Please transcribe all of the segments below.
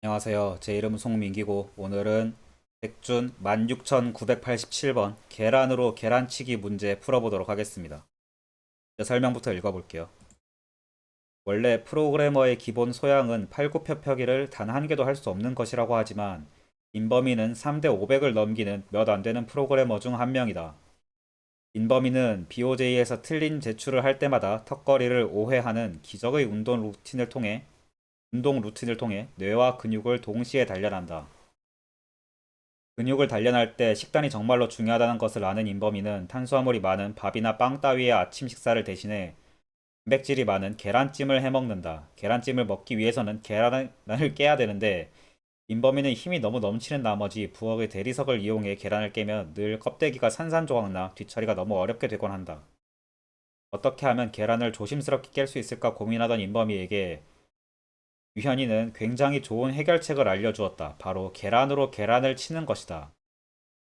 안녕하세요. 제 이름은 송민기고 오늘은 백준 16,987번 계란으로 계란치기 문제 풀어보도록 하겠습니다. 이제 설명부터 읽어볼게요. 원래 프로그래머의 기본 소양은 팔굽혀펴기를 단 한 개도 할 수 없는 것이라고 하지만 인범이는 3대 500을 넘기는 몇 안 되는 프로그래머 중 한 명이다. 인범이는 BOJ에서 틀린 제출을 할 때마다 턱걸이를 5회 하는 기적의 운동 루틴을 통해 뇌와 근육을 동시에 단련한다. 근육을 단련할 때 식단이 정말로 중요하다는 것을 아는 인범이는 탄수화물이 많은 밥이나 빵 따위의 아침 식사를 대신해 단백질이 많은 계란찜을 해먹는다. 계란찜을 먹기 위해서는 계란을 깨야 되는데 인범이는 힘이 너무 넘치는 나머지 부엌의 대리석을 이용해 계란을 깨면 늘 껍데기가 산산조각나 뒤처리가 너무 어렵게 되곤 한다. 어떻게 하면 계란을 조심스럽게 깰 수 있을까 고민하던 인범이에게 유현이는 굉장히 좋은 해결책을 알려주었다. 바로 계란으로 계란을 치는 것이다.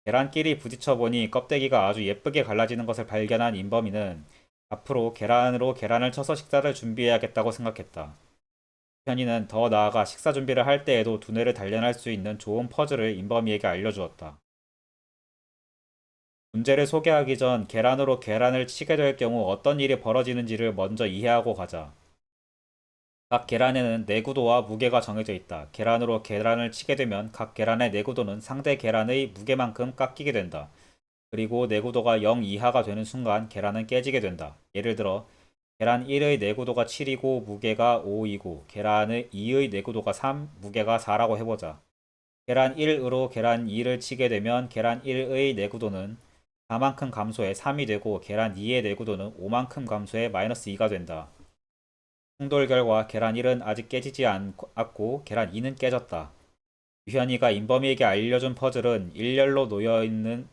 계란끼리 부딪혀 보니 껍데기가 아주 예쁘게 갈라지는 것을 발견한 인범이는 앞으로 계란으로 계란을 쳐서 식사를 준비해야겠다고 생각했다. 현이는 더 나아가 식사 준비를 할 때에도 두뇌를 단련할 수 있는 좋은 퍼즐을 인범이에게 알려주었다. 문제를 소개하기 전 계란으로 계란을 치게 될 경우 어떤 일이 벌어지는지를 먼저 이해하고 가자. 각 계란에는 내구도와 무게가 정해져 있다. 계란으로 계란을 치게 되면 각 계란의 내구도는 상대 계란의 무게만큼 깎이게 된다. 그리고 내구도가 0 이하가 되는 순간 계란은 깨지게 된다. 예를 들어 계란 1의 내구도가 7이고 무게가 5이고 계란 2의 내구도가 3, 무게가 4라고 해보자. 계란 1으로 계란 2를 치게 되면 계란 1의 내구도는 4만큼 감소해 3이 되고 계란 2의 내구도는 5만큼 감소해 마이너스 2가 된다. 충돌 결과 계란 1은 아직 깨지지 않고 계란 2는 깨졌다. 유현이가 인범이에게 알려준 퍼즐은 일렬로 놓여있는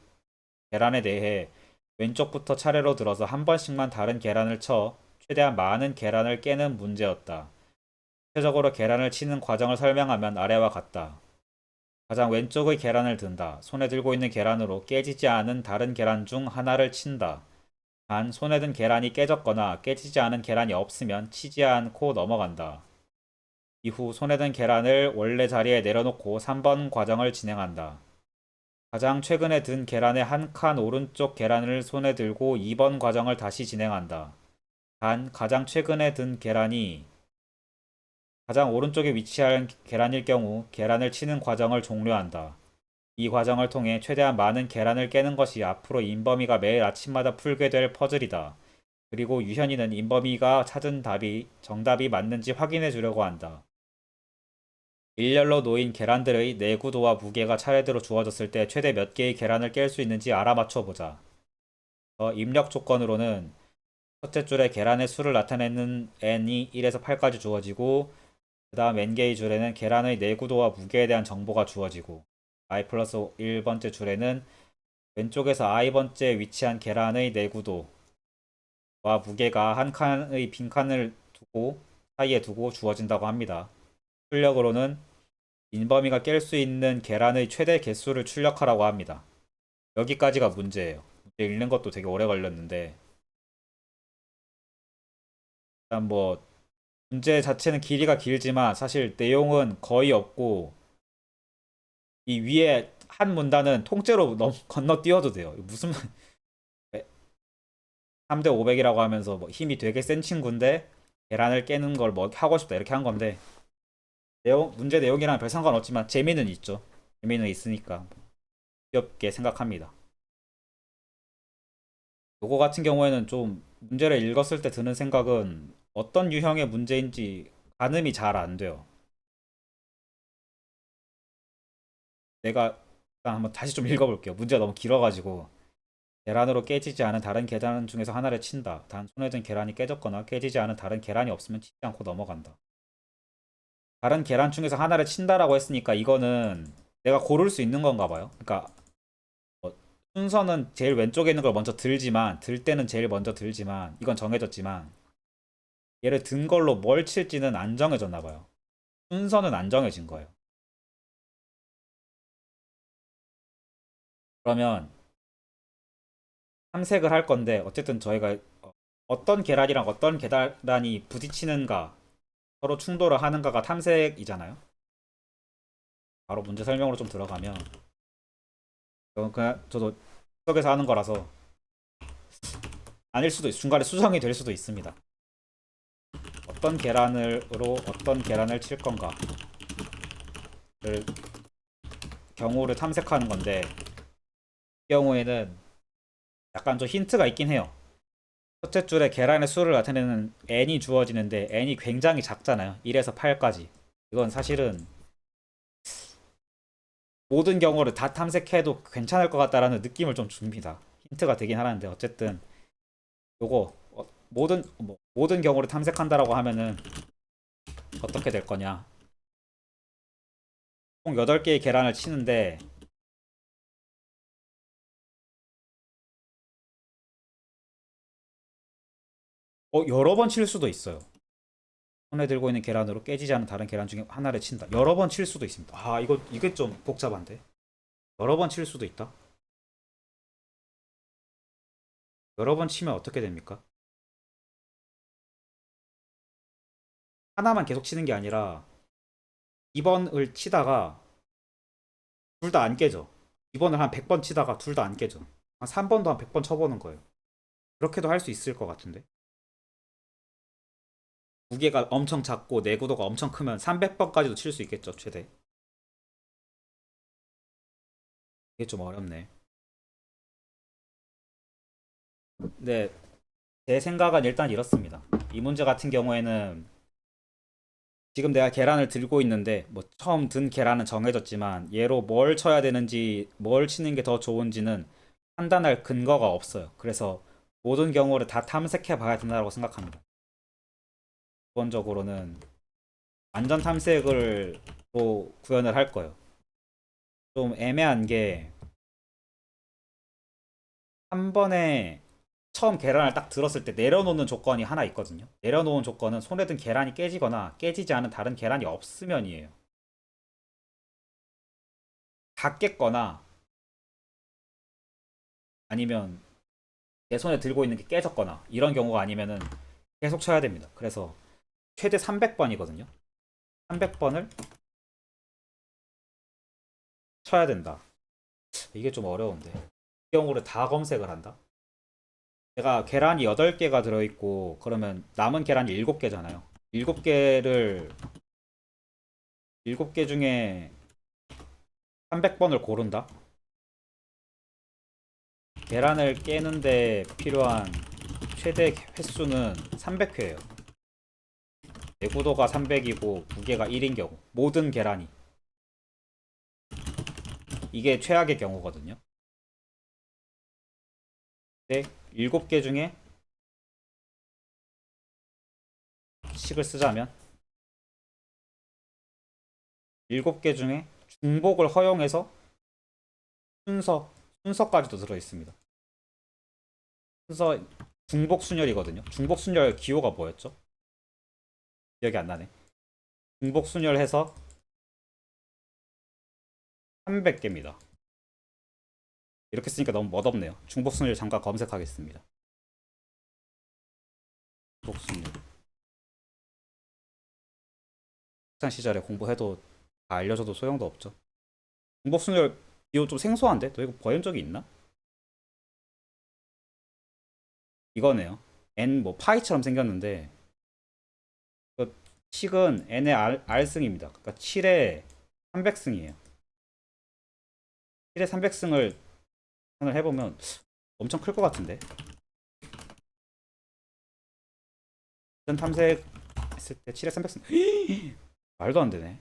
계란에 대해 왼쪽부터 차례로 들어서 한 번씩만 다른 계란을 쳐 최대한 많은 계란을 깨는 문제였다. 구체적으로 계란을 치는 과정을 설명하면 아래와 같다. 가장 왼쪽의 계란을 든다. 손에 들고 있는 계란으로 깨지지 않은 다른 계란 중 하나를 친다. 단, 손에 든 계란이 깨졌거나 깨지지 않은 계란이 없으면 치지 않고 넘어간다. 이후 손에 든 계란을 원래 자리에 내려놓고 3번 과정을 진행한다. 가장 최근에 든 계란의 한 칸 오른쪽 계란을 손에 들고 2번 과정을 다시 진행한다. 단, 가장 최근에 든 계란이 가장 오른쪽에 위치한 계란일 경우 계란을 치는 과정을 종료한다. 이 과정을 통해 최대한 많은 계란을 깨는 것이 앞으로 인범이가 매일 아침마다 풀게 될 퍼즐이다. 그리고 유현이는 인범이가 찾은 정답이 맞는지 확인해 주려고 한다. 일렬로 놓인 계란들의 내구도와 무게가 차례대로 주어졌을 때 최대 몇 개의 계란을 깰 수 있는지 알아맞혀 보자. 입력 조건으로는 첫째 줄에 계란의 수를 나타내는 n이 1에서 8까지 주어지고 그 다음 n개의 줄에는 계란의 내구도와 무게에 대한 정보가 주어지고 i 플러스 1번째 줄에는 왼쪽에서 i번째 위치한 계란의 내구도와 무게가 한 칸의 빈칸을 사이에 두고 주어진다고 합니다. 출력으로는 인범이가 깰 수 있는 계란의 최대 개수를 출력하라고 합니다. 여기까지가 문제예요. 문제 읽는 것도 되게 오래 걸렸는데 일단 뭐 문제 자체는 길이가 길지만 사실 내용은 거의 없고 이 위에 한 문단은 통째로 건너뛰어도 돼요. 무슨 3대 500이라고 하면서 뭐 힘이 되게 센 친구인데 계란을 깨는 걸 뭐 하고 싶다 이렇게 한 건데 문제 내용이랑 별 상관없지만 재미는 있죠. 재미는 있으니까 귀엽게 생각합니다. 요거 같은 경우에는 좀 문제를 읽었을 때 드는 생각은 어떤 유형의 문제인지 가늠이 잘 안 돼요. 내가 일단 한번 다시 좀 읽어볼게요. 문제가 너무 길어가지고 계란으로 깨지지 않은 다른 계란 중에서 하나를 친다. 단 손에 든 계란이 깨졌거나 깨지지 않은 다른 계란이 없으면 치지 않고 넘어간다. 다른 계란 중에서 하나를 친다라고 했으니까 이거는 내가 고를 수 있는 건가 봐요. 그러니까 뭐 순서는 제일 왼쪽에 있는 걸 먼저 들지만 들 때는 제일 먼저 들지만 이건 정해졌지만 얘를 든 걸로 뭘 칠지는 안 정해졌나 봐요. 순서는 안 정해진 거예요. 그러면 탐색을 할 건데 어쨌든 저희가 어떤 계란이랑 어떤 계란이 부딪히는가 서로 충돌을 하는가가 탐색이잖아요. 바로 문제 설명으로 좀 들어가면 이건 그냥 저도 수석에서 하는 거라서 아닐 수도 중간에 수정이 될 수도 있습니다. 어떤 계란으로 어떤 계란을 칠 건가를 경우를 탐색하는 건데 이 경우에는 약간 좀 힌트가 있긴 해요. 첫째 줄에 계란의 수를 나타내는 n이 주어지는데 n이 굉장히 작잖아요. 1에서 8까지. 이건 사실은 모든 경우를 다 탐색해도 괜찮을 것 같다라는 느낌을 좀 줍니다. 힌트가 되긴 하는데 어쨌든 요거 모든 경우를 탐색한다라고 하면은 어떻게 될 거냐? 총 8개의 계란을 치는데 여러 번 칠 수도 있어요. 손에 들고 있는 계란으로 깨지지 않은 다른 계란 중에 하나를 친다. 여러 번 칠 수도 있습니다. 아, 이게 좀 복잡한데. 여러 번 칠 수도 있다. 여러 번 치면 어떻게 됩니까? 하나만 계속 치는 게 아니라 2번을 치다가 둘 다 안 깨져. 2번을 한 100번 치다가 둘 다 안 깨져. 한 3번도 한 100번 쳐보는 거예요. 그렇게도 할 수 있을 것 같은데. 무게가 엄청 작고 내구도가 엄청 크면 300번까지도 칠 수 있겠죠, 최대. 이게 좀 어렵네. 근데 제 생각은 일단 이렇습니다. 이 문제 같은 경우에는 지금 내가 계란을 들고 있는데 뭐 처음 든 계란은 정해졌지만 얘로 뭘 쳐야 되는지 뭘 치는 게 더 좋은지는 판단할 근거가 없어요. 그래서 모든 경우를 다 탐색해 봐야 된다고 생각합니다. 기본적으로는 완전 탐색을 로 구현을 할 거예요. 좀 애매한 게 한 번에 처음 계란을 딱 들었을 때 내려놓는 조건이 하나 있거든요. 내려놓은 조건은 손에 든 계란이 깨지거나 깨지지 않은 다른 계란이 없으면이에요. 다 깼거나 아니면 내 손에 들고 있는 게 깨졌거나 이런 경우가 아니면은 계속 쳐야 됩니다. 그래서 최대 300번이거든요. 300번을 쳐야 된다. 이게 좀 어려운데. 이 경우를 다 검색을 한다? 제가 계란이 8개가 들어있고 그러면 남은 계란이 7개잖아요. 7개를 7개 중에 300번을 고른다? 계란을 깨는데 필요한 최대 횟수는 300회예요. 내구도가 300이고 무게가 1인 경우 모든 계란이 이게 최악의 경우거든요. 근데 7개 중에 식을 쓰자면 7개 중에 중복을 허용해서 순서까지도 들어있습니다. 순서 중복 순열이거든요. 중복 순열 기호가 뭐였죠? 기억이 안 나네. 중복 순열해서 300개입니다. 이렇게 쓰니까 너무 멋없네요. 중복 순열 잠깐 검색하겠습니다. 중복 순열. 학창 시절에 공부해도 다 알려줘도 소용도 없죠. 중복 순열 기호 좀 생소한데? 너 이거 보인 적이 있나? 이거네요. n 뭐 파이처럼 생겼는데 그 식은 n의 r승입니다. 그러니까 7의 300승이에요. 7의 300승을 해보면 엄청 클 것 같은데. 전 탐색했을 때 7의 300승 말도 안 되네.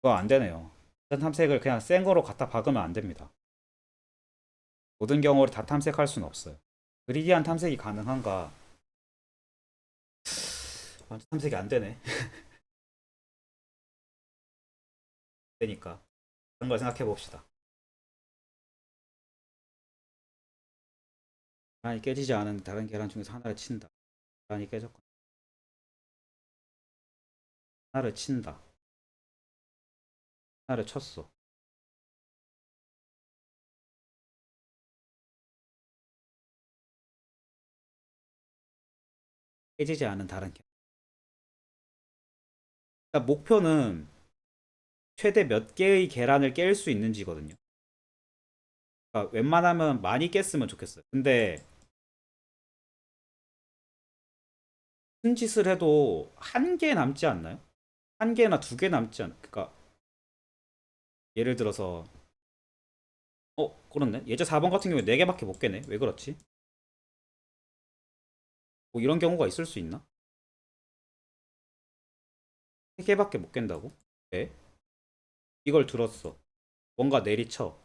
그거 안 되네요. 전 탐색을 그냥 센 거로 갖다 박으면 안 됩니다. 모든 경우를 다 탐색할 수는 없어요. 그리디한 탐색이 가능한가? 완전 탐색이 안 되네. 되니까 그런 걸 생각해 봅시다. 계란이 깨지지 않은 다른 계란 중에서 하나를 친다. 계란이 깨졌고 하나를 친다. 하나를 쳤어. 깨지지 않은 다른 계란. 그러니까 목표는 최대 몇 개의 계란을 깰 수 있는지거든요. 그러니까 웬만하면 많이 깼으면 좋겠어요. 근데 무슨 짓을 해도 한 개 남지 않나요? 한 개나 두 개 남지 않. 그러니까 예를 들어서 그렇네. 예제 4번 같은 경우에 4개밖에 못 깨네. 왜 그렇지? 뭐 이런 경우가 있을 수 있나? 3개밖에 못 깬다고? 왜? 이걸 들었어. 뭔가 내리쳐.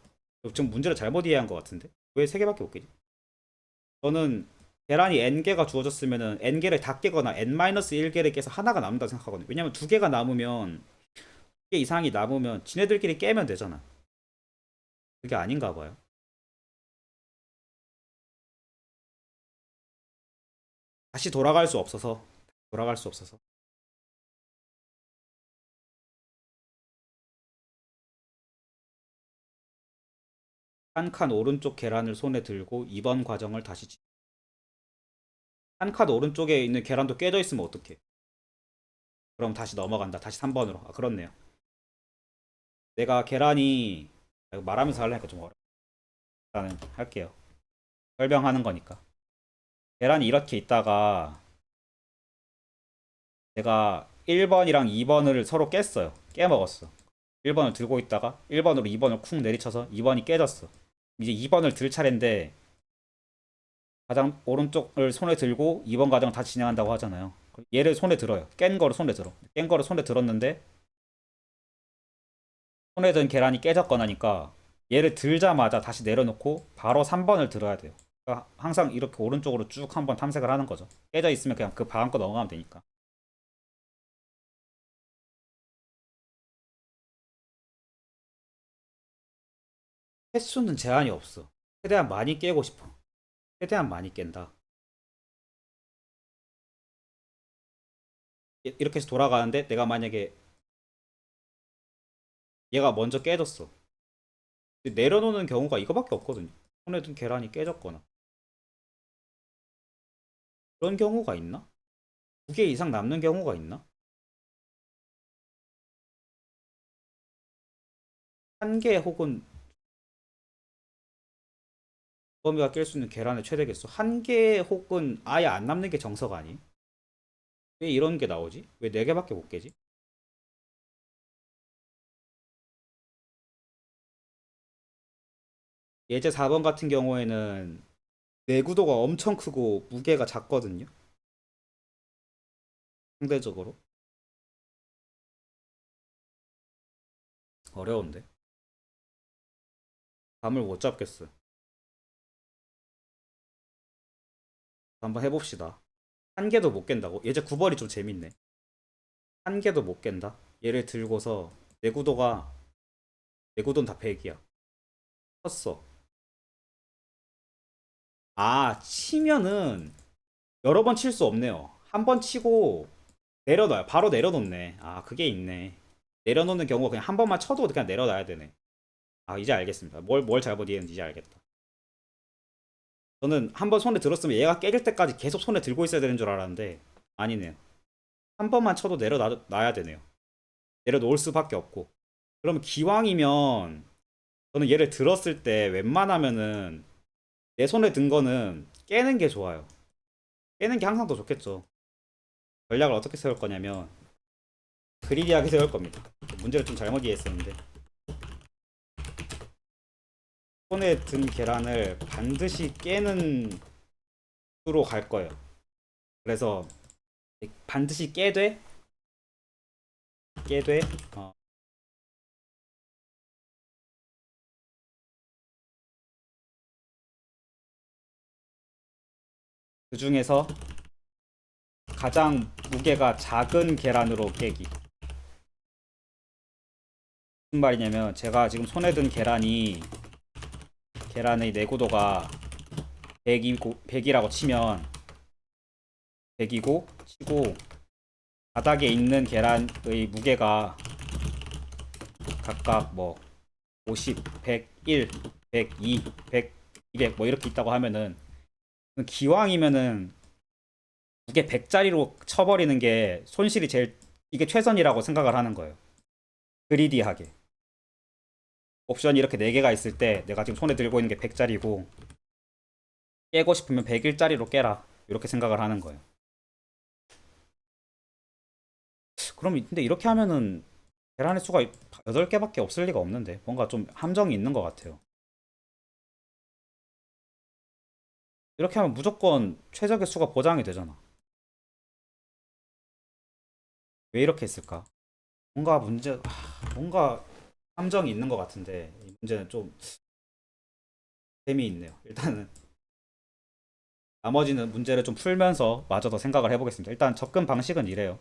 지금 문제를 잘못 이해한 것 같은데? 왜 3개밖에 못 깨지? 저는 계란이 n개가 주어졌으면은 n개를 다 깨거나 n-1개를 깨서 하나가 남는다 생각하거든요. 왜냐면 2개가 남으면 2개 이상이 남으면 지네들끼리 깨면 되잖아. 그게 아닌가 봐요. 다시 돌아갈 수 없어서. 돌아갈 수 없어서. 한 칸 오른쪽 계란을 손에 들고 2번 과정을 다시 한 칸 오른쪽에 있는 계란도 깨져 있으면 어떡해? 그럼 다시 넘어간다. 다시 3번으로. 아, 그렇네요. 내가 계란이 이거 말하면서 하려니까 좀 어려워. 일단은 할게요. 설명하는 거니까. 계란이 이렇게 있다가 내가 1번이랑 2번을 서로 깼어요. 깨먹었어. 1번을 들고 있다가 1번으로 2번을 쿵 내리쳐서 2번이 깨졌어. 이제 2번을 들 차례인데 가장 오른쪽을 손에 들고 2번 과정을 다시 진행한다고 하잖아요. 얘를 손에 들어요. 깬 거를 손에 들어. 깬 거를 손에 들었는데 손에 든 계란이 깨졌거나니까 얘를 들자마자 다시 내려놓고 바로 3번을 들어야 돼요. 그러니까 항상 이렇게 오른쪽으로 쭉 한번 탐색을 하는 거죠. 깨져 있으면 그냥 그 다음 거 넘어가면 되니까. 횟수는 제한이 없어. 최대한 많이 깨고 싶어. 최대한 많이 깬다. 이렇게 해서 돌아가는데 내가 만약에 얘가 먼저 깨졌어. 내려놓는 경우가 이거밖에 없거든요. 손에 든 계란이 깨졌거나. 그런 경우가 있나? 2개 이상 남는 경우가 있나? 한 개 혹은 범위가 깰 수 있는 계란의 최대 개수 한 개 혹은 아예 안 남는 게 정석 아니? 왜 이런 게 나오지? 왜 4개밖에 못 깨지? 예제 4번 같은 경우에는 내구도가 엄청 크고 무게가 작거든요. 상대적으로 어려운데 감을 못 잡겠어. 한번 해봅시다. 한 개도 못 깬다고? 예제 9번이 좀 재밌네. 한 개도 못 깬다. 얘를 들고서 내구도가 내구도는 다 100이야. 쳤어. 아, 치면은 여러 번 칠 수 없네요. 한 번 치고 내려놔요. 바로 내려놓네. 아, 그게 있네. 내려놓는 경우가 그냥 한 번만 쳐도 그냥 내려놔야 되네. 아, 이제 알겠습니다. 뭘 잘못 이해했는지 이제 알겠다. 저는 한 번 손에 들었으면 얘가 깨질 때까지 계속 손에 들고 있어야 되는 줄 알았는데 아니네요. 한 번만 쳐도 내려놔야 되네요. 내려놓을 수밖에 없고. 그러면 기왕이면 저는 얘를 들었을 때 웬만하면은 내 손에 든 거는 깨는 게 좋아요. 깨는 게 항상 더 좋겠죠. 전략을 어떻게 세울 거냐면 그리디하게 세울 겁니다. 문제를 좀 잘못 이해했었는데 손에 든 계란을 반드시 깨는 수로 갈 거예요. 그래서 반드시 깨되 어, 그 중에서 가장 무게가 작은 계란으로 깨기. 무슨 말이냐면 제가 지금 손에 든 계란의 내구도가 100이라고 치면 100이고 치고 바닥에 있는 계란의 무게가 각각 뭐 50, 101, 102, 100, 200 뭐 이렇게 있다고 하면은 기왕이면은 무게 100짜리로 쳐버리는 게 손실이 제일 이게 최선이라고 생각을 하는 거예요. 그리디하게. 옵션이 이렇게 4개가 있을 때 내가 지금 손에 들고 있는 게 100짜리고 깨고 싶으면 100일짜리로 깨라. 이렇게 생각을 하는 거예요. 그럼 근데 이렇게 하면은 계란의 수가 8개밖에 없을 리가 없는데 뭔가 좀 함정이 있는 것 같아요. 이렇게 하면 무조건 최적의 수가 보장이 되잖아. 왜 이렇게 했을까? 뭔가 함정이 있는 것 같은데 이 문제는 좀 재미있네요. 일단은 나머지는 문제를 좀 풀면서 마저 더 생각을 해보겠습니다. 일단 접근 방식은 이래요.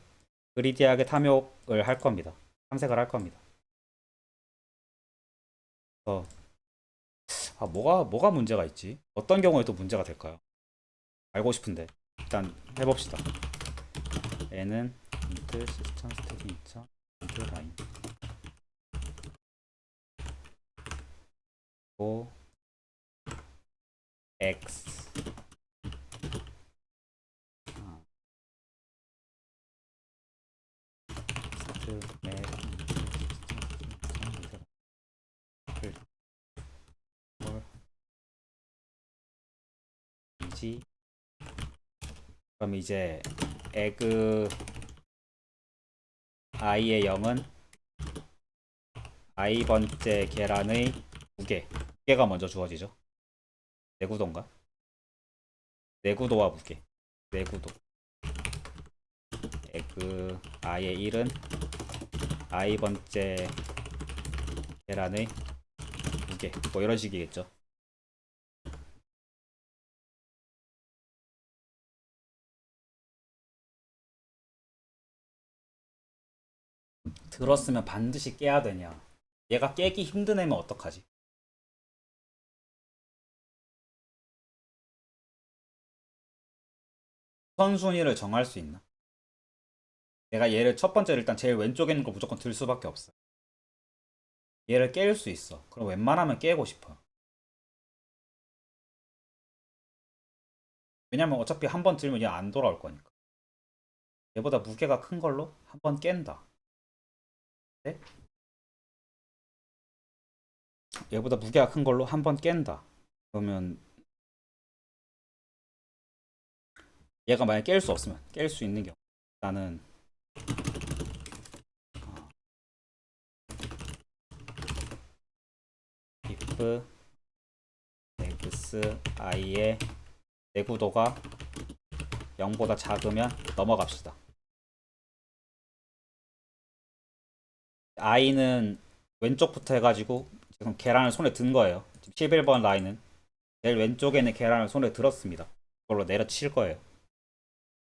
그리디하게 탐욕을 할 겁니다. 탐색을 할 겁니다. 그래서 뭐가 문제가 있지? 어떤 경우에 또 문제가 될까요? 알고 싶은데 일단 해봅시다. 얘는 인트 시스템 스태킹 2차 인트 라인 오 x 아, 스트 맵 이지 그럼 이제 에그 i의 0은 i 번째 계란의 무게가 먼저 주어지죠. 내구도인가? 내구도와 무게. 내구도. 에그 i의 1은 i 번째 계란의 무게. 뭐 이런 식이겠죠. 들었으면 반드시 깨야 되냐? 얘가 깨기 힘든 애면 어떡하지? 선순위를 정할 수 있나? 내가 얘를 첫 번째로 일단 제일 왼쪽에 있는 걸 무조건 들 수밖에 없어. 얘를 깰 수 있어. 그럼 웬만하면 깨고 싶어. 왜냐면 어차피 한 번 들면 얘 안 돌아올 거니까. 얘보다 무게가 큰 걸로 한 번 깬다. 네? 얘보다 무게가 큰 걸로 한 번 깬다. 그러면 얘가 만약 깰 수 없으면 깰 수 있는 경우 나는 if x i의 내구도가 0보다 작으면 넘어갑시다. i는 왼쪽부터 해가지고 지금 계란을 손에 든 거예요. 지금 11번 라인은 제일 왼쪽에 있는 계란을 손에 들었습니다. 그걸로 내려칠 거예요.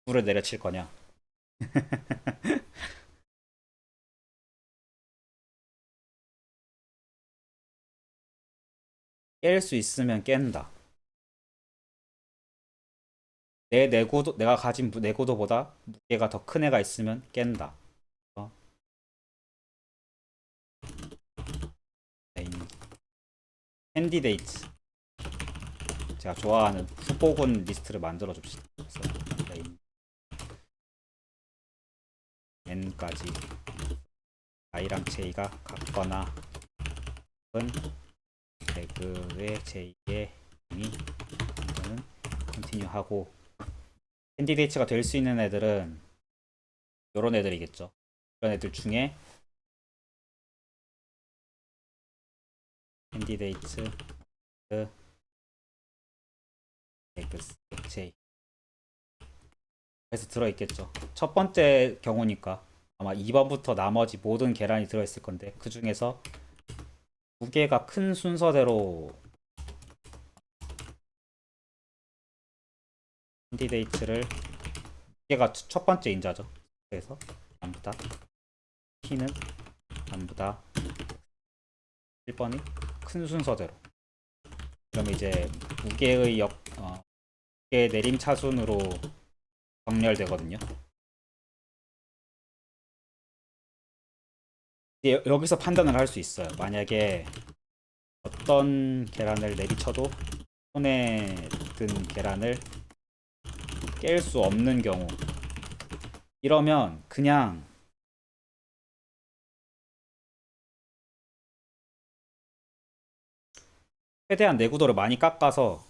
물을 내려칠 거냐? 깰 수 있으면 깬다. 내 내구도 내가 가진 내구도보다 무게가 더 큰 애가 있으면 깬다. 어? 캔디데이트 제가 좋아하는 후보군 리스트를 만들어 줍시다. 그래서 n까지 i랑 j가 같거나 혹은 배그의 j의 이 이거는 컨티뉴 하고 캔디데이트가 될 수 있는 애들은 이런 애들이겠죠. 이런 애들 중에 캔디데이트 x j 그래서 들어있겠죠. 첫 번째 경우니까 아마 2번부터 나머지 모든 계란이 들어있을 건데 그 중에서 무게가 큰 순서대로 캔디데이트를 무게가 첫 번째 인자죠. 그래서 전부 다 키는 전부 다 1번이 큰 순서대로 그러면 이제 무게의 무게 내림 차순으로 정렬되거든요. 이제 여기서 판단을 할 수 있어요. 만약에 어떤 계란을 내리쳐도 손에 든 계란을 깰 수 없는 경우 이러면 그냥 최대한 내구도를 많이 깎아서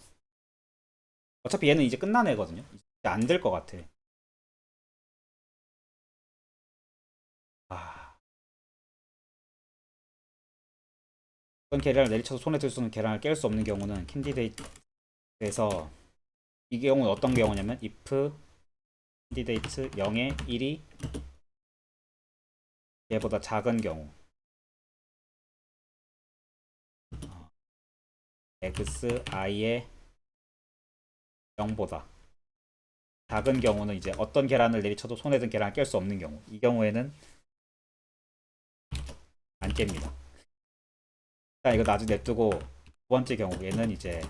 어차피 얘는 이제 끝난 애거든요. 이제 안 될 것 같아. 아, 어떤 계란을 내리쳐서 손에 들 수 있는 계란을 깰 수 없는 경우는 캔디데이트에서 이 경우는 어떤 경우냐면 if 캔디데이트 0의 1이 얘보다 작은 경우 x i의 0보다 작은 경우는 이제 어떤 계란을 내리쳐도 손에 든 계란을 깰 수 없는 경우 이 경우에는 안 깹니다. 자 이거 나중에 냅두고 두 번째 경우 얘는 이제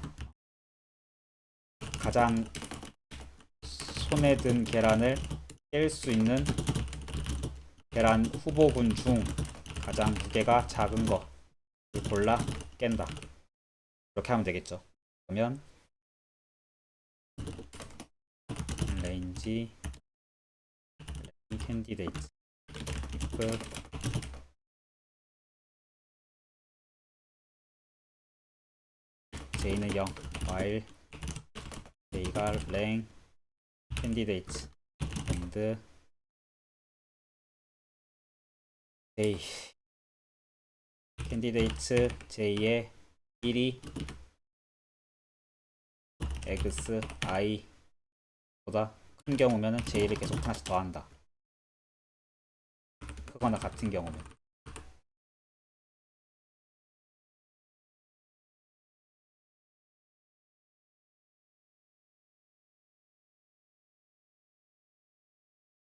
가장 손에 든 계란을 깰 수 있는 계란 후보군 중 가장 무게가 작은 거를 골라 깬다. 이렇게 하면 되겠죠. 그러면 레인지 캔디데이트 if j는 0 while j가 랭 캔디데이트 and j 캔디데이트 j의 1이 x i 보다 큰 경우면 j를 계속 하나씩 더한다. 크거나 같은 경우면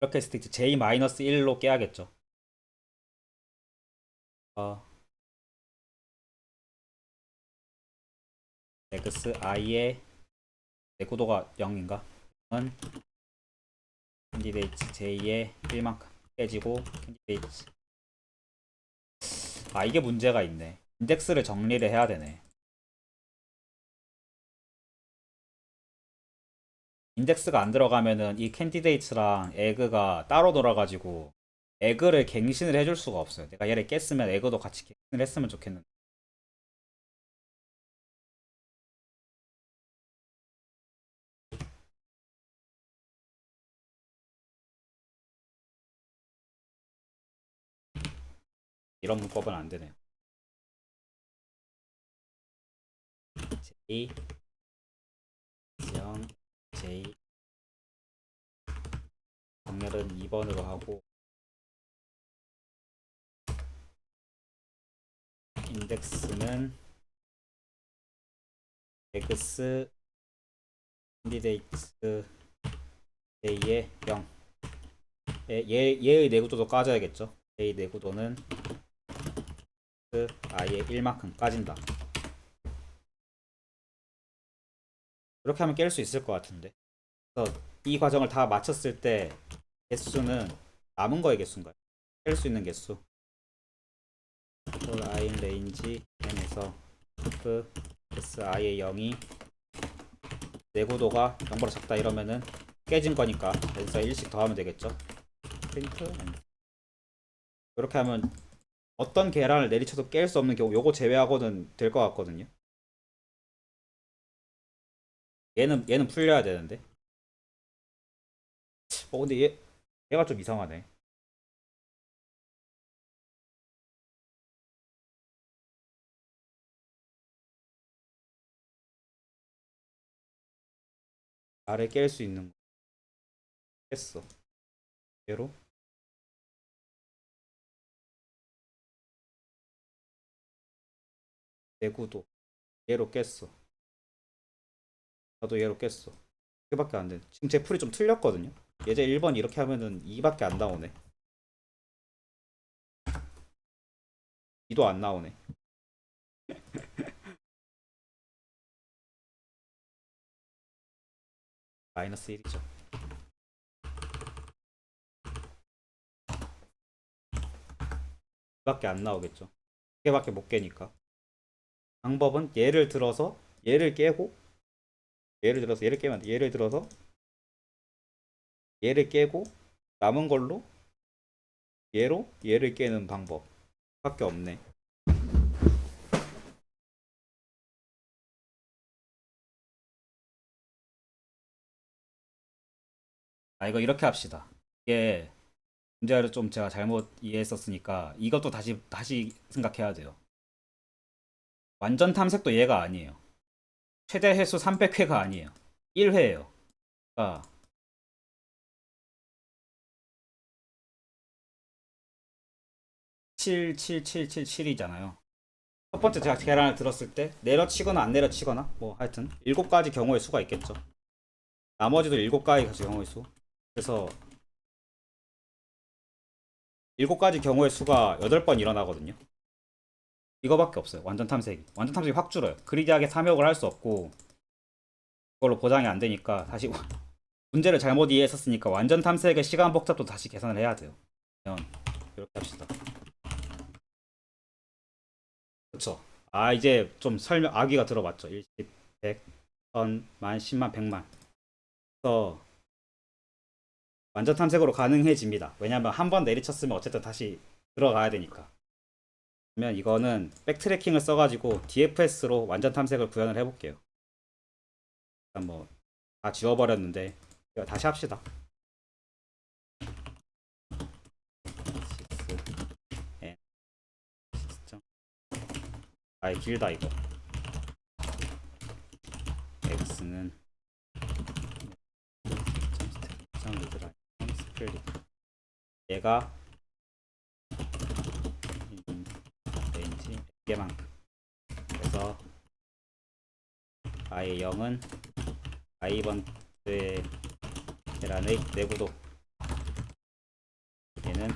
이렇게 했을 때 이제 j-1로 깨야겠죠. 어, xi의 내구도가 0인가? 은 캔디데이트 j의 1만큼 깨지고 캔디데이트 아 이게 문제가 있네. 인덱스를 정리를 해야 되네. 인덱스가 안 들어가면은 이 캔디데이트랑 에그가 따로 놀아가지고 에그를 갱신을 해줄 수가 없어요. 내가 얘를 깼으면 에그도 같이 갱신을 했으면 좋겠는데 이런 문법은 안 되네요. J, 정, J 정렬은 2번으로 하고 인덱스는 x 캔디데이트 J의 0 얘의 내구도도 까져야겠죠. J 내구도는 i의 1만큼 까진다. 이렇게 하면 깰 수 있을 것 같은데. 그래서 이 과정을 다 마쳤을 때 개수는 남은 거의 개수인가요? 깰 수 있는 개수. i 레인지 n에서 f s i의 0이 내구도가 0보다 작다 이러면은 깨진 거니까 여기서 1씩 더하면 되겠죠. 프린트 이렇게 하면 어떤 계란을 내리쳐도 깰 수 없는 경우 요거 제외하고는 될 것 같거든요. 얘는 풀려야 되는데. 근데 얘가 좀 이상하네. 나를 깰 수 있는 거 깼어. 얘로 내구도 얘로 깼어. 나도 얘로 깼어. 이밖에 안 돼. 지금 제 풀이 좀 틀렸거든요. 예제 1번 이렇게 하면은 2밖에 안 나오네. 2도 안 나오네. 마이너스 1이죠. 2밖에 안 나오겠죠. 2개밖에 못 깨니까. 방법은 예를 들어서 얘를 깨고 예를 들어서 얘를 깨면 안 돼. 예를 들어서 얘를 깨고 남은 걸로 얘로 얘를 깨는 방법 밖에 없네. 이거 이렇게 합시다. 이게 문제를 좀 제가 잘못 이해했었으니까 이것도 다시 생각해야 돼요. 완전 탐색도 얘가 아니에요. 최대 횟수 300회가 아니에요. 1회예요. 그러니까 77777이잖아요. 첫 번째 제가 계란을 들었을 때 내려치거나 안 내려치거나 뭐 하여튼 7가지 경우의 수가 있겠죠. 나머지도 7가지 경우의 수. 그래서 7가지 경우의 수가 8번 일어나거든요. 이거밖에 없어요. 완전 탐색이. 완전 탐색이 확 줄어요. 그리디하게 탐욕을 할 수 없고 그걸로 보장이 안 되니까 다시 문제를 잘못 이해했었으니까 완전 탐색의 시간 복잡도 다시 계산을 해야 돼요. 그러면 이렇게 합시다. 그쵸. 이제 좀 설명 아기가 들어봤죠. 1, 10, 100, 1000, 만, 10만, 100만. 그래서 완전 탐색으로 가능해집니다. 왜냐면 한 번 내리쳤으면 어쨌든 다시 들어가야 되니까. 그러면 이거는 백트래킹을 써가지고 DFS로 완전 탐색을 구현을 해볼게요. 일단 뭐 다 지워버렸는데 다시 합시다. 6 시스템 길다 이거. x는 얘가 레인지 개만큼. 그래서 i의 0은 i번째 계란의 내구도. 얘는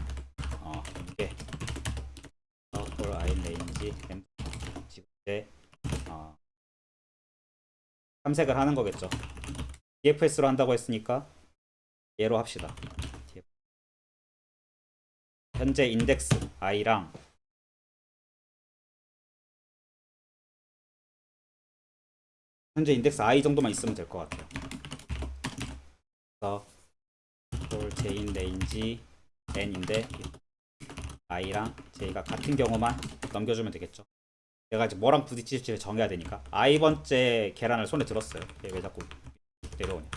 이게 for i range m 지구대 탐색을 하는 거겠죠. DFS로 한다고 했으니까 얘로 합시다. 현재 인덱스 i랑 현재 인덱스 i 정도만 있으면 될 것 같아요. 그래서 for j인 range n인데 i랑 j가 같은 경우만 넘겨주면 되겠죠. 내가 이제 뭐랑 부딪힐지를 정해야 되니까 i번째 계란을 손에 들었어요. 얘 왜 자꾸 내려오냐.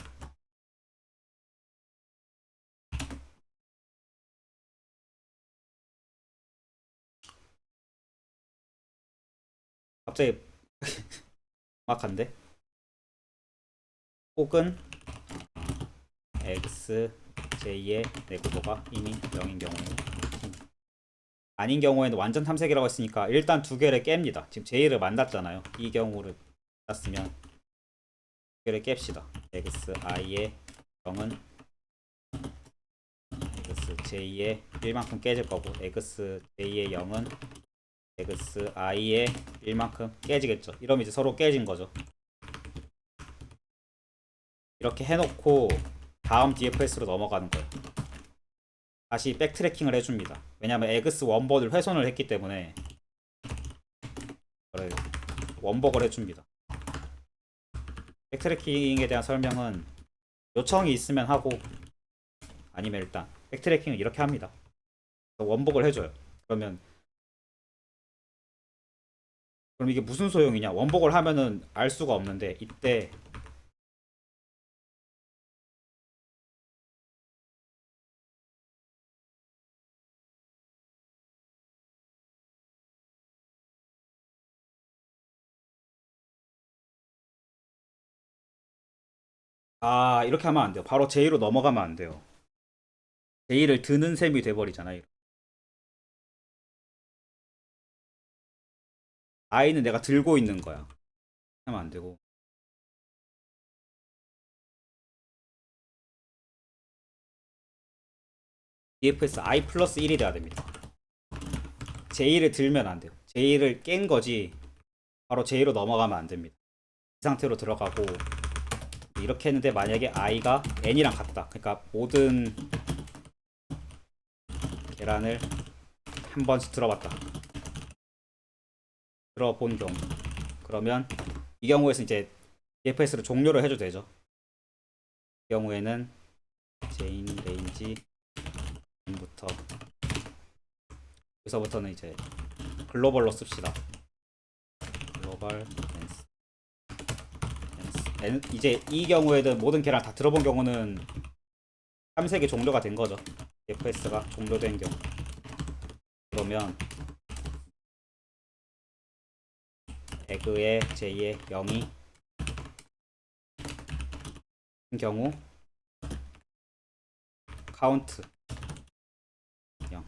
갑자기 막한데? 혹은 x, j의 내구도가 이미 0인 경우에 아닌 경우에는 완전 탐색이라고 했으니까 일단 두 개를 깹니다. 지금 j를 만났잖아요. 이 경우를 만났으면 두 개를 깹시다. x, i의 0은 x, j의 1만큼 깨질 거고 x, j의 0은 x, i의 1만큼 깨지겠죠. 이러면 이제 서로 깨진 거죠. 이렇게 해놓고 다음 DFS로 넘어가는 거예요. 다시 백트래킹을 해줍니다. 왜냐하면 에그스 원본을 훼손을 했기 때문에 원복을 해줍니다. 백트래킹에 대한 설명은 요청이 있으면 하고 아니면 일단 백트래킹을 이렇게 합니다. 원복을 해줘요. 그럼 이게 무슨 소용이냐? 원복을 하면은 알 수가 없는데 이때 이렇게 하면 안 돼요. 바로 J로 넘어가면 안 돼요. J를 드는 셈이 돼버리잖아요. I는 내가 들고 있는 거야. 하면 안 되고. DFS I 플러스 1이 돼야 됩니다. J를 들면 안 돼요. J를 깬 거지 바로 J로 넘어가면 안 됩니다. 이 상태로 들어가고 이렇게 했는데 만약에 I가 N이랑 같다. 그러니까 모든 계란을 한 번씩 들어봤다. 들어본 경우 그러면 이 경우에서 이제 DFS를 종료를 해도 되죠. 이 경우에는 J인 레인지 부터 여기서부터는 이제 글로벌로 씁시다. 글로벌 이제 이 경우에는 모든 계란 다 들어본 경우는 탐색이 종료가 된 거죠. DFS가 종료된 경우. 그러면 에그의 J의 0이 경우 카운트 0.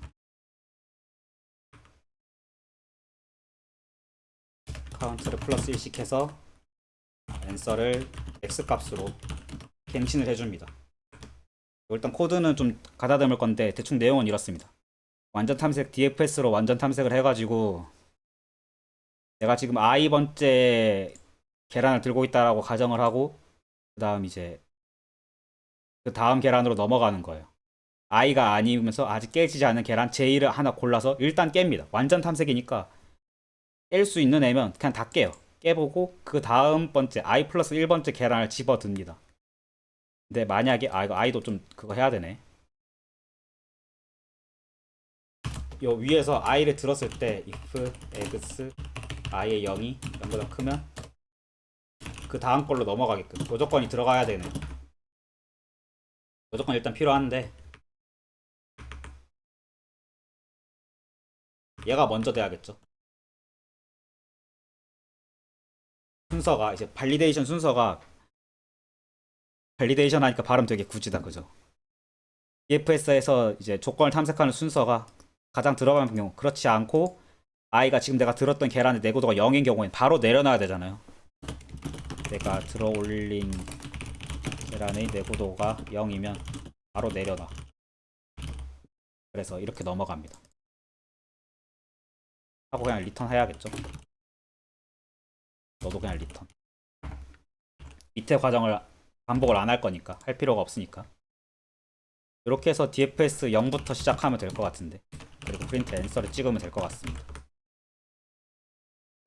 카운트를 플러스 1씩 해서 앤서를 X 값으로 갱신을 해줍니다. 일단 코드는 좀 가다듬을 건데 대충 내용은 이렇습니다. 완전 탐색 DFS로 완전 탐색을 해가지고 내가 지금 i번째 계란을 들고 있다라고 가정을 하고 그 다음 이제 그 다음 계란으로 넘어가는 거예요. i가 아니면서 아직 깨지지 않은 계란 J를 하나 골라서 일단 깹니다. 완전 탐색이니까 깰 수 있는 애면 그냥 다 깨요. 깨보고 그 다음 번째 i 플러스 1번째 계란을 집어듭니다. 근데 만약에 이거 i도 좀 그거 해야 되네. 요 위에서 i를 들었을 때 if x i의 0이 0보다 크면 그 다음 걸로 넘어가게끔 요조건이 들어가야 되네. 요조건 일단 필요한데 얘가 먼저 돼야겠죠. 순서가 이제 발리데이션 순서가 발리데이션 하니까 발음 되게 굳이다 그죠. EFS에서 이제 조건을 탐색하는 순서가 가장 들어가는 경우 그렇지 않고 i가 지금 내가 들었던 계란의 내구도가 0인 경우엔 바로 내려놔야 되잖아요. 내가 들어 올린 계란의 내구도가 0이면 바로 내려놔. 그래서 이렇게 넘어갑니다. 하고 그냥 리턴 해야겠죠. 너도 그냥 리턴. 밑에 과정을 반복을 안 할 거니까 할 필요가 없으니까 이렇게 해서 DFS 0부터 시작하면 될 것 같은데 그리고 프린트 앤서를 찍으면 될 것 같습니다.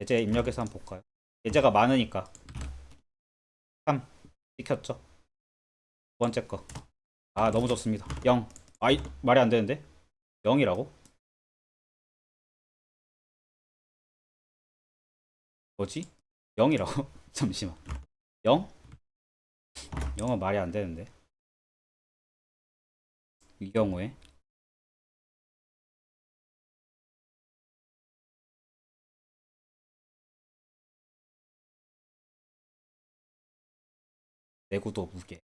예제 입력해서 한번 볼까요? 예제가 많으니까 3 찍혔죠? 두 번째 거. 아 너무 좋습니다. 0. 아이 말이 안 되는데? 0이라고? 뭐지? 0이라고? 잠시만. 0? 0은 말이 안 되는데. 이 경우에 내구도 무게.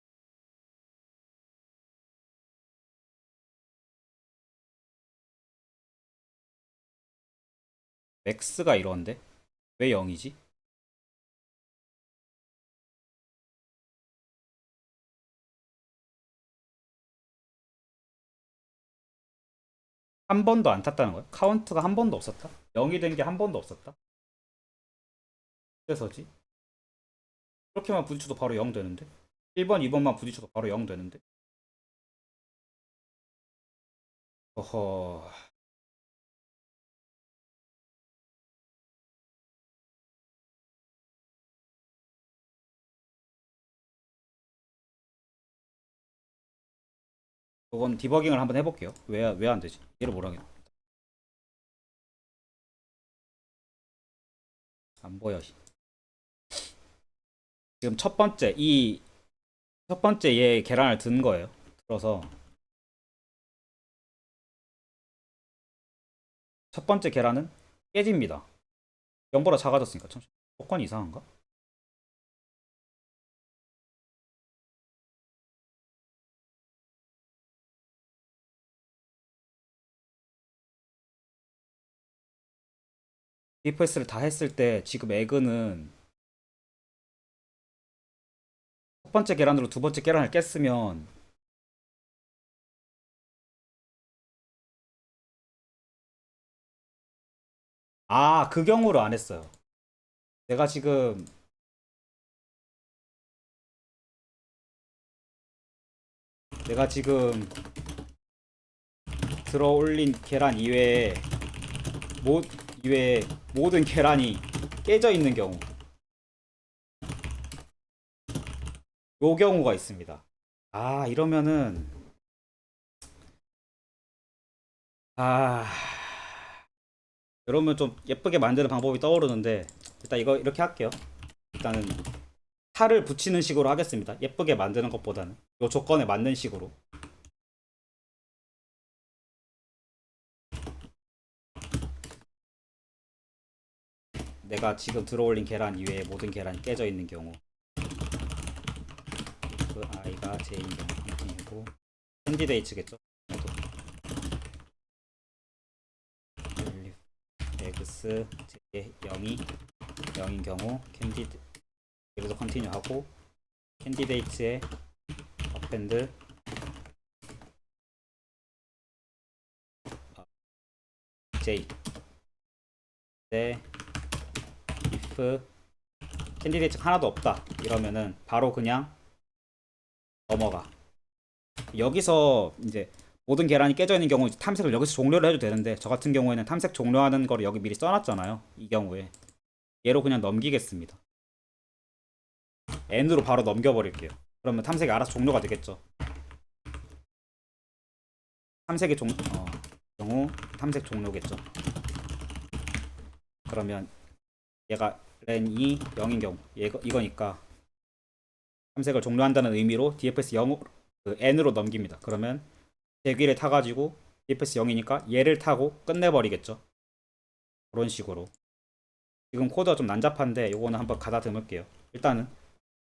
맥스가 이런데? 왜 0이지? 한 번도 안 탔다는 거야? 카운트가 한 번도 없었다? 0이 된 게 한 번도 없었다? 그래서지? 이렇게만 부딪혀도 바로 0 되는데? 1번, 2번만 부딪혀도 바로 0 되는데? 어허. 그건 디버깅을 한번 해볼게요. 왜 안 되지? 얘를 뭐라겠노? 안 보여. 지금 첫 번째 얘 계란을 든 거예요. 들어서 첫 번째 계란은 깨집니다. 0보다 작아졌으니까 참 조건이 이상한가? DFS를 다 했을 때 지금 에그는 첫 번째 계란으로 두 번째 계란을 깼으면 그 경우로 안 했어요. 내가 지금 내가 지금 들어 올린 계란 모, 이외에 모든 계란이 깨져 있는 경우 요 경우가 있습니다. 이러면은 아 이러면 좀 예쁘게 만드는 방법이 떠오르는데 일단 이거 이렇게 할게요. 일단은 탈을 붙이는 식으로 하겠습니다. 예쁘게 만드는 것보다는 요 조건에 맞는 식으로 내가 지금 들어올린 계란 이외에 모든 계란이 깨져 있는 경우 그 i가 j인 경우 컨티뉴고 캔디데이츠겠죠. x j 0인 경우 캔디드 여기서 컨티뉴 하고 캔디데이츠의 append j 네 if 캔디데이츠 하나도 없다 이러면은 바로 그냥 넘어가. 여기서 이제 모든 계란이 깨져 있는 경우 탐색을 여기서 종료를 해도 되는데 저 같은 경우에는 탐색 종료하는 거를 여기 미리 써놨잖아요. 이 경우에 얘로 그냥 넘기겠습니다. n으로 바로 넘겨버릴게요. 그러면 탐색이 알아서 종료가 되겠죠. 탐색의 경우 탐색 종료겠죠. 그러면 얘가 len2 0인 경우 이거니까 탐색을 종료한다는 의미로 dfs 0 그 n으로 넘깁니다. 그러면 대귀를 타가지고 dfs 0이니까 얘를 타고 끝내버리겠죠. 그런 식으로. 지금 코드가 좀 난잡한데 요거는 한번 가다듬을게요. 일단은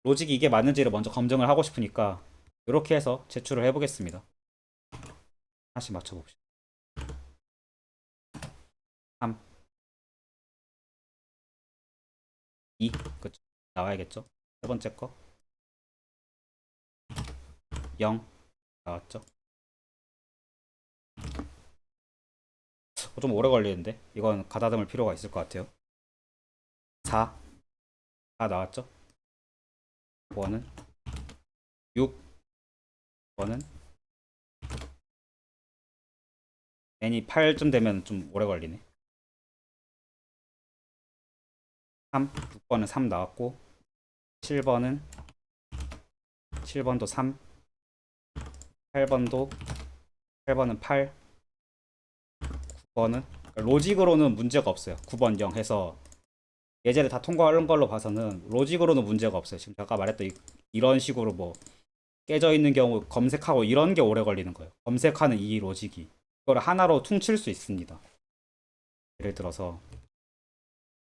로직이 이게 맞는지를 먼저 검증을 하고 싶으니까 이렇게 해서 제출을 해보겠습니다. 다시 맞춰봅시다. 3 2 그쵸 나와야겠죠. 세 번째 거 0 나왔죠. 좀 오래 걸리는데 이건 가다듬을 필요가 있을 것 같아요. 4 나왔죠. 5번은 6번은 n이 8쯤 되면 좀 오래 걸리네. 6번은 3 나왔고 7번은 7번도 3 8번은 8 9번은 로직으로는 문제가 없어요. 9번 0 해서 예제를 다 통과하는 걸로 봐서는 로직으로는 문제가 없어요. 지금 아까 말했던 이런 식으로 뭐 깨져 있는 경우 검색하고 이런 게 오래 걸리는 거예요. 검색하는 이 로직이 이걸 하나로 퉁칠 수 있습니다. 예를 들어서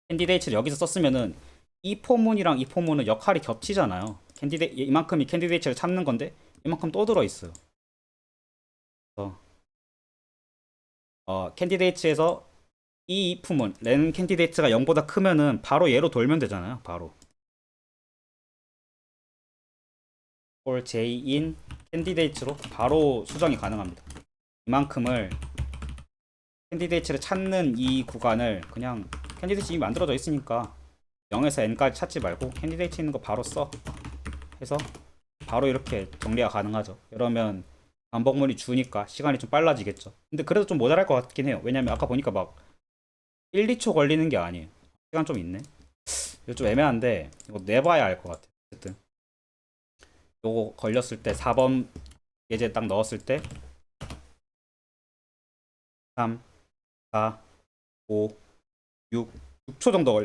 캔디데이트를 여기서 썼으면은 이 포문이랑 이 포문은 역할이 겹치잖아요. 이만큼이 캔디데이트를 찾는 건데 이만큼 또 들어있어요. 캔디데이트에서 이 품은 렌 캔디데이트가 0보다 크면은 바로 얘로 돌면 되잖아요. 바로 for j인 캔디데이트로 바로 수정이 가능합니다. 이만큼을 캔디데이트를 찾는 이 구간을 그냥 캔디데이트 이미 만들어져 있으니까 0에서 n까지 찾지 말고 캔디데이트 있는 거 바로 써 해서 바로 이렇게 정리가 가능하죠. 이러면 반복문이 주니까 시간이 좀 빨라지겠죠. 근데 그래도 좀 모자랄 것 같긴 해요. 왜냐면 아까 보니까 막 1, 2초 걸리는 게 아니에요. 시간 좀 있네. 이거 좀 애매한데 이거 내봐야 알 것 같아요. 어쨌든 요거 걸렸을 때 4번 예제 딱 넣었을 때 3, 4, 5, 6초 정도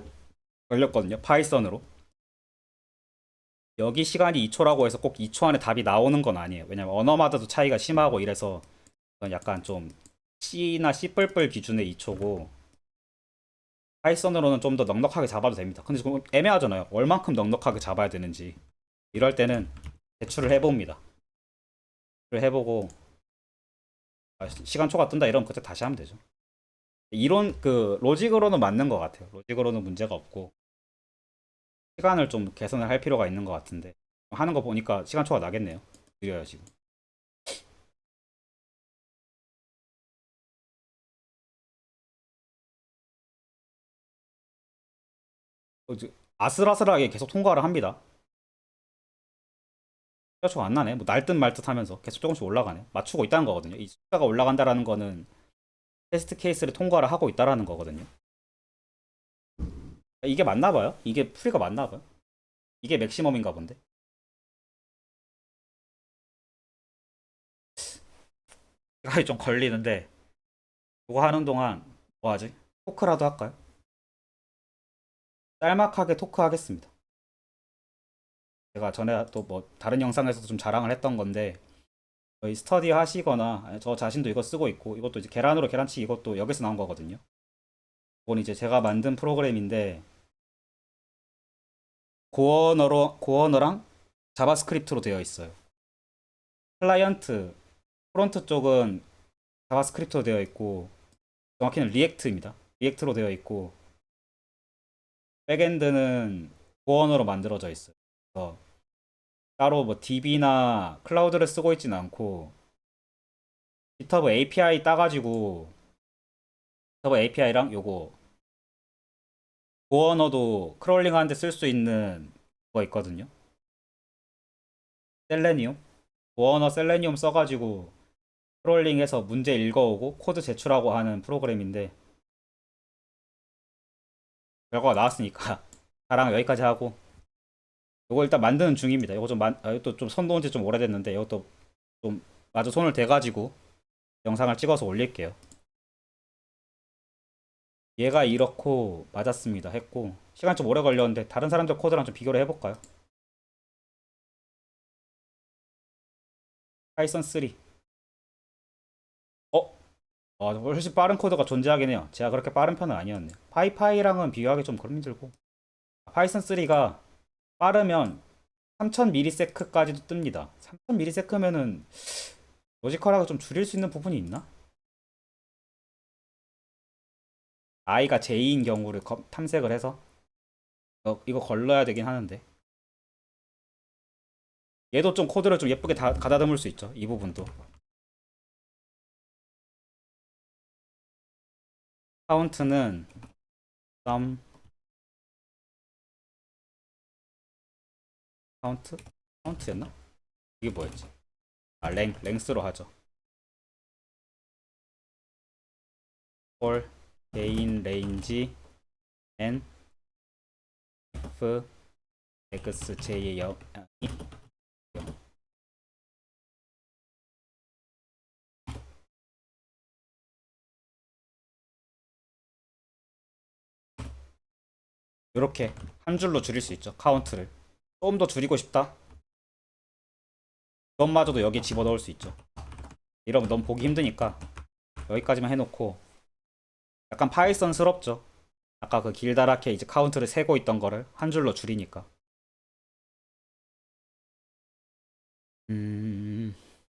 걸렸거든요. 파이썬으로. 여기 시간이 2초라고 해서 꼭 2초 안에 답이 나오는 건 아니에요. 왜냐면 언어마다도 차이가 심하고 이래서 약간 좀 C나 C++ 기준의 2초고 파이썬으로는 좀 더 넉넉하게 잡아도 됩니다. 근데 좀 애매하잖아요. 얼만큼 넉넉하게 잡아야 되는지. 이럴 때는 제출을 해봅니다. 제출을 해보고 시간 초과 뜬다 이러면 그때 다시 하면 되죠. 이론 로직으로는 맞는 것 같아요. 로직으로는 문제가 없고 시간을 좀 개선을 할 필요가 있는 것 같은데 하는 거 보니까 시간 초과 나겠네요. 느려요 지금. 아슬아슬하게 계속 통과를 합니다. 숫자가 안 나네. 뭐 날듯 말듯 하면서 계속 조금씩 올라가네. 맞추고 있다는 거거든요. 이 숫자가 올라간다라는 거는 테스트 케이스를 통과를 하고 있다라는 거거든요. 이게 맞나 봐요. 이게 풀이가 맞나 봐요. 이게 맥시멈인가 본데. 시간이 좀 걸리는데 이거 하는 동안 뭐 하지? 토크라도 할까요? 짤막하게 토크 하겠습니다. 제가 전에 또 뭐 다른 영상에서도 좀 자랑을 했던 건데 저희 스터디 하시거나 저 자신도 이거 쓰고 있고 이것도 이제 계란으로 계란치기 이것도 여기서 나온 거거든요. 이건 이제 제가 만든 프로그램인데 고어너랑 자바스크립트로 되어 있어요. 클라이언트 프론트 쪽은 자바스크립트로 되어 있고 정확히는 리액트입니다. 리액트로 되어 있고 백엔드는 고어너로 만들어져 있어요. 그래서 따로 뭐 DB나 클라우드를 쓰고 있지는 않고 GitHub API 따가지고 GitHub API랑 요거 고어너도 크롤링 하는데 쓸 수 있는 거 있거든요. 셀레니움? 고어너 셀레니움 써가지고 크롤링해서 문제 읽어오고 코드 제출하고 하는 프로그램인데 결과가 나왔으니까 자랑 여기까지 하고 이거 일단 만드는 중입니다. 이거 이것도 좀 손 놓은 지 좀 오래됐는데 이것도 좀 마저 손을 대가지고 영상을 찍어서 올릴게요. 얘가 이렇고 맞았습니다 했고 시간 좀 오래 걸렸는데 다른 사람들 코드랑 좀 비교를 해볼까요? 파이썬 3. 어? 훨씬 빠른 코드가 존재하긴 해요. 제가 그렇게 빠른 편은 아니었네요. 파이파이랑은 비교하기 좀 그런 힘들고 파이썬 3가 빠르면 3000ms까지도 뜹니다. 3000ms면은 로지컬하게 좀 줄일 수 있는 부분이 있나? i가 j인 경우를 탐색을 해서 이거 걸러야 되긴 하는데 얘도 좀 코드를 좀 예쁘게 가다듬을 수 있죠. 이 부분도. 카운트는 sum 카운트? 카운트였나? 이게 뭐였지? 랭스로 하죠. for gain range n f x j의 영이 이렇게 한 줄로 줄일 수 있죠. 카운트를 좀 더 줄이고 싶다. 그것마저도 여기에 집어넣을 수 있죠. 이러면 너무 보기 힘드니까 여기까지만 해놓고 약간 파이썬스럽죠. 아까 그 길다랗게 이제 카운트를 세고 있던 거를 한 줄로 줄이니까.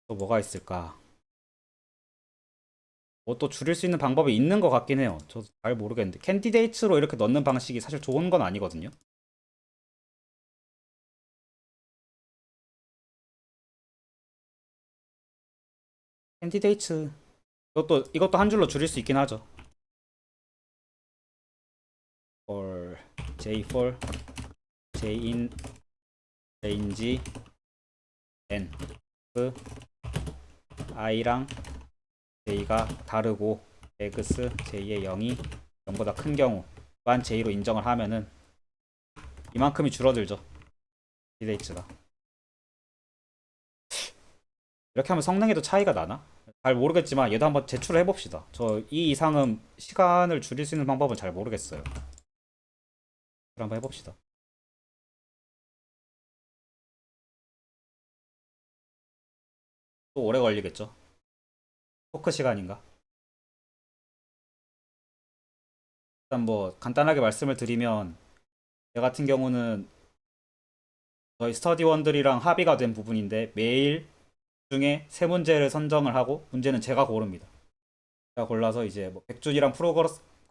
또 뭐가 있을까? 뭐 또 줄일 수 있는 방법이 있는 것 같긴 해요. 저도 잘 모르겠는데 캔디데이츠로 이렇게 넣는 방식이 사실 좋은 건 아니거든요. 캔디데이츠 이것도 한 줄로 줄일 수 있긴 하죠. for j for j in range n 그 i랑 j가 다르고 x j의 0이 0보다 큰 경우만 j로 인정을 하면은 이만큼이 줄어들죠. 캔디데이츠가 이렇게 하면 성능에도 차이가 나나? 잘 모르겠지만 얘도 한번 제출을 해봅시다. 저 이 이상은 시간을 줄일 수 있는 방법은 잘 모르겠어요. 한번 해봅시다. 또 오래 걸리겠죠? 토크 시간인가? 일단 뭐 간단하게 말씀을 드리면 제 같은 경우는 저희 스터디원들이랑 합의가 된 부분인데 매일 중에 세 문제를 선정을 하고 문제는 제가 고릅니다. 제가 골라서 이제 뭐 백준이랑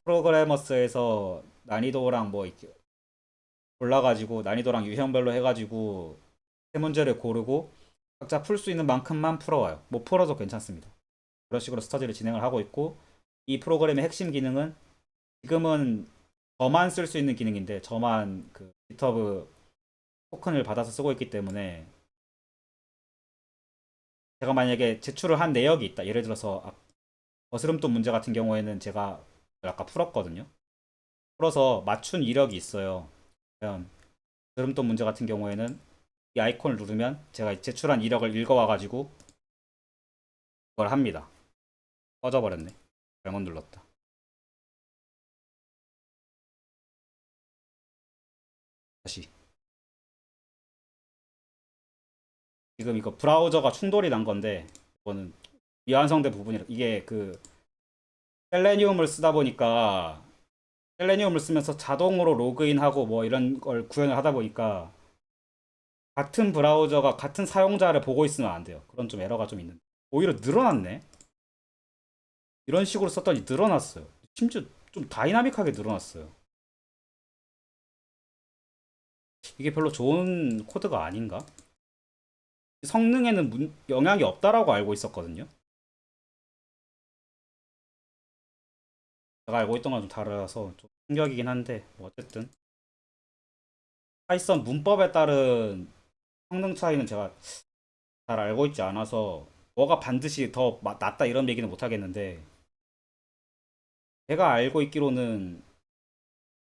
프로그래머스에서 난이도랑 뭐 이렇게 골라가지고 난이도랑 유형별로 해가지고 세 문제를 고르고 각자 풀 수 있는 만큼만 풀어와요. 못 풀어도 괜찮습니다. 그런 식으로 스터디를 진행을 하고 있고 이 프로그램의 핵심 기능은 지금은 저만 쓸 수 있는 기능인데 저만 그 GitHub 토큰을 받아서 쓰고 있기 때문에 제가 만약에 제출을 한 내역이 있다. 예를 들어서 거스름돈 문제 같은 경우에는 제가 아까 풀었거든요. 풀어서 맞춘 이력이 있어요. 그러면 거스름돈 문제 같은 경우에는 이 아이콘을 누르면 제가 제출한 이력을 읽어와가지고 그걸 합니다. 꺼져버렸네. 잘못 눌렀다. 다시. 지금 이거 브라우저가 충돌이 난 건데 이거는 미완성된 부분이라 이게 그 셀레니움을 쓰다 보니까 셀레니움을 쓰면서 자동으로 로그인하고 뭐 이런 걸 구현을 하다 보니까 같은 브라우저가 같은 사용자를 보고 있으면 안 돼요. 그런 좀 에러가 좀 있는데 오히려 늘어났네. 이런 식으로 썼더니 늘어났어요. 심지어 좀 다이나믹하게 늘어났어요. 이게 별로 좋은 코드가 아닌가? 성능에는 영향이 없다라고 알고 있었거든요. 제가 알고 있던 건 좀 달라서 좀 충격이긴 한데 뭐 어쨌든 파이썬 문법에 따른 성능 차이는 제가 잘 알고 있지 않아서 뭐가 반드시 더 낫다 이런 얘기는 못 하겠는데 제가 알고 있기로는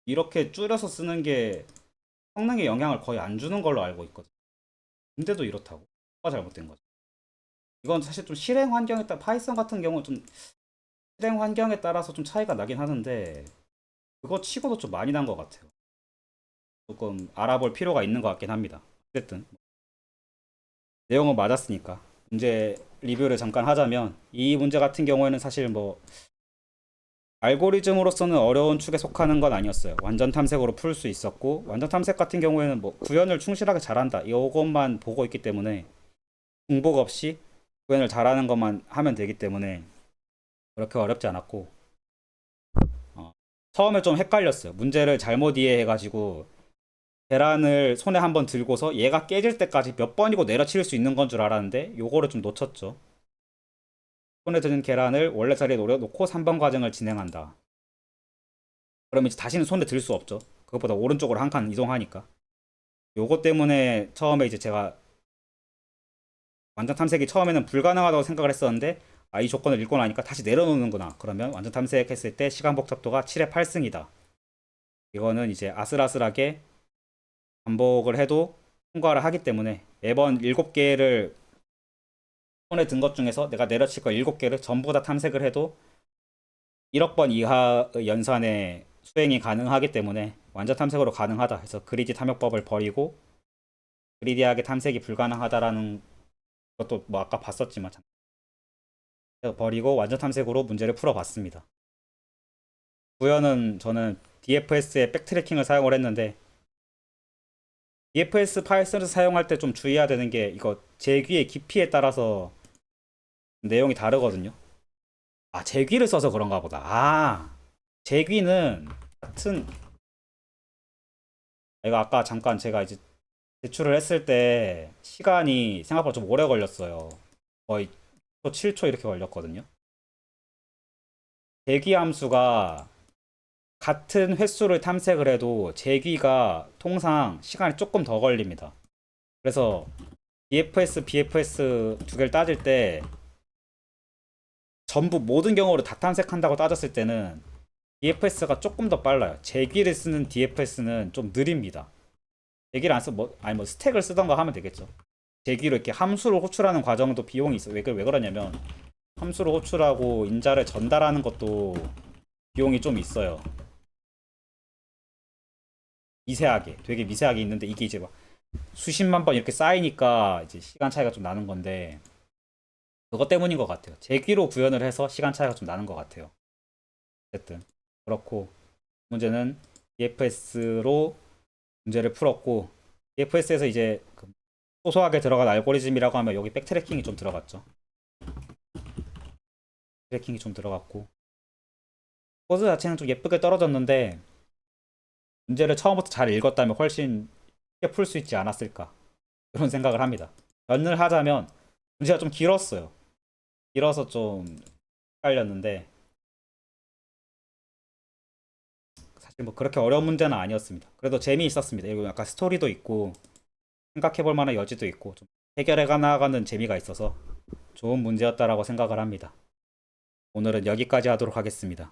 이렇게 줄여서 쓰는 게 성능에 영향을 거의 안 주는 걸로 알고 있거든요. 근데도 이렇다고? 뭐가 잘못된 거죠? 이건 사실 좀 실행 환경에 따라 파이썬 같은 경우 좀 실행 환경에 따라서 좀 차이가 나긴 하는데 그거 치고도 좀 많이 난 것 같아요. 조금 알아볼 필요가 있는 것 같긴 합니다. 어쨌든 내용은 맞았으니까 문제 리뷰를 잠깐 하자면 이 문제 같은 경우에는 사실 뭐 알고리즘으로서는 어려운 축에 속하는 건 아니었어요. 완전 탐색으로 풀 수 있었고 완전 탐색 같은 경우에는 뭐 구현을 충실하게 잘한다 이것만 보고 있기 때문에 중복 없이 구현을 잘하는 것만 하면 되기 때문에 그렇게 어렵지 않았고 어, 처음에 좀 헷갈렸어요. 문제를 잘못 이해해가지고 계란을 손에 한번 들고서 얘가 깨질 때까지 몇 번이고 내려칠 수 있는 건 줄 알았는데 요거를 좀 놓쳤죠. 손에 드는 계란을 원래 자리에 놓고 3번 과정을 진행한다. 그러면 이제 다시는 손에 들 수 없죠. 그것보다 오른쪽으로 한 칸 이동하니까. 요거 때문에 처음에 이제 제가 완전 탐색이 처음에는 불가능하다고 생각을 했었는데 이 조건을 읽고 나니까 다시 내려놓는구나. 그러면 완전 탐색했을 때 시간 복잡도가 7의 8승이다. 이거는 이제 아슬아슬하게 반복을 해도 통과를 하기 때문에 매번 7개를 손에 든 것 중에서 내가 내려칠 거 7개를 전부 다 탐색을 해도 1억 번 이하의 연산에 수행이 가능하기 때문에 완전 탐색으로 가능하다 해서 그리디 탐욕법을 버리고 그리디하게 탐색이 불가능하다라는 것도 뭐 아까 봤었지만 버리고 완전 탐색으로 문제를 풀어봤습니다. 구현은 저는 DFS의 백트래킹을 사용을 했는데 DFS 파이썬을 사용할 때 좀 주의해야 되는 게 이거 제귀의 깊이에 따라서 내용이 다르거든요. 제귀를 써서 그런가 보다. 제귀는 같은 이거 아까 잠깐 제가 이제 제출을 했을 때 시간이 생각보다 좀 오래 걸렸어요. 거의 7초 이렇게 걸렸거든요. 제귀 함수가 같은 횟수를 탐색을 해도 제귀가 통상 시간이 조금 더 걸립니다. 그래서 DFS, BFS 두 개를 따질 때 전부 모든 경우를 다 탐색한다고 따졌을 때는 DFS가 조금 더 빨라요. 제귀를 쓰는 DFS는 좀 느립니다. 제귀를 안 써, 뭐 스택을 쓰던가 하면 되겠죠. 제귀로 이렇게 함수를 호출하는 과정도 비용이 있어요. 왜 그러냐면 함수를 호출하고 인자를 전달하는 것도 비용이 좀 있어요. 미세하게, 되게 미세하게 있는데 이게 이제 막 수십만 번 이렇게 쌓이니까 이제 시간 차이가 좀 나는 건데 그것 때문인 것 같아요. 제귀로 구현을 해서 시간 차이가 좀 나는 것 같아요. 어쨌든 그렇고 문제는 DFS로 문제를 풀었고 DFS에서 이제 소소하게 들어간 알고리즘이라고 하면 여기 백트래킹이 좀 들어갔죠. 트래킹이 좀 들어갔고 코드 자체는 좀 예쁘게 떨어졌는데 문제를 처음부터 잘 읽었다면 훨씬 쉽게 풀 수 있지 않았을까 그런 생각을 합니다. 연을 하자면 문제가 좀 길었어요. 길어서 좀 헷갈렸는데 사실 뭐 그렇게 어려운 문제는 아니었습니다. 그래도 재미있었습니다. 이거 약간 스토리도 있고 생각해볼 만한 여지도 있고 좀 해결해 나가는 재미가 있어서 좋은 문제였다라고 생각을 합니다. 오늘은 여기까지 하도록 하겠습니다.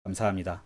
감사합니다.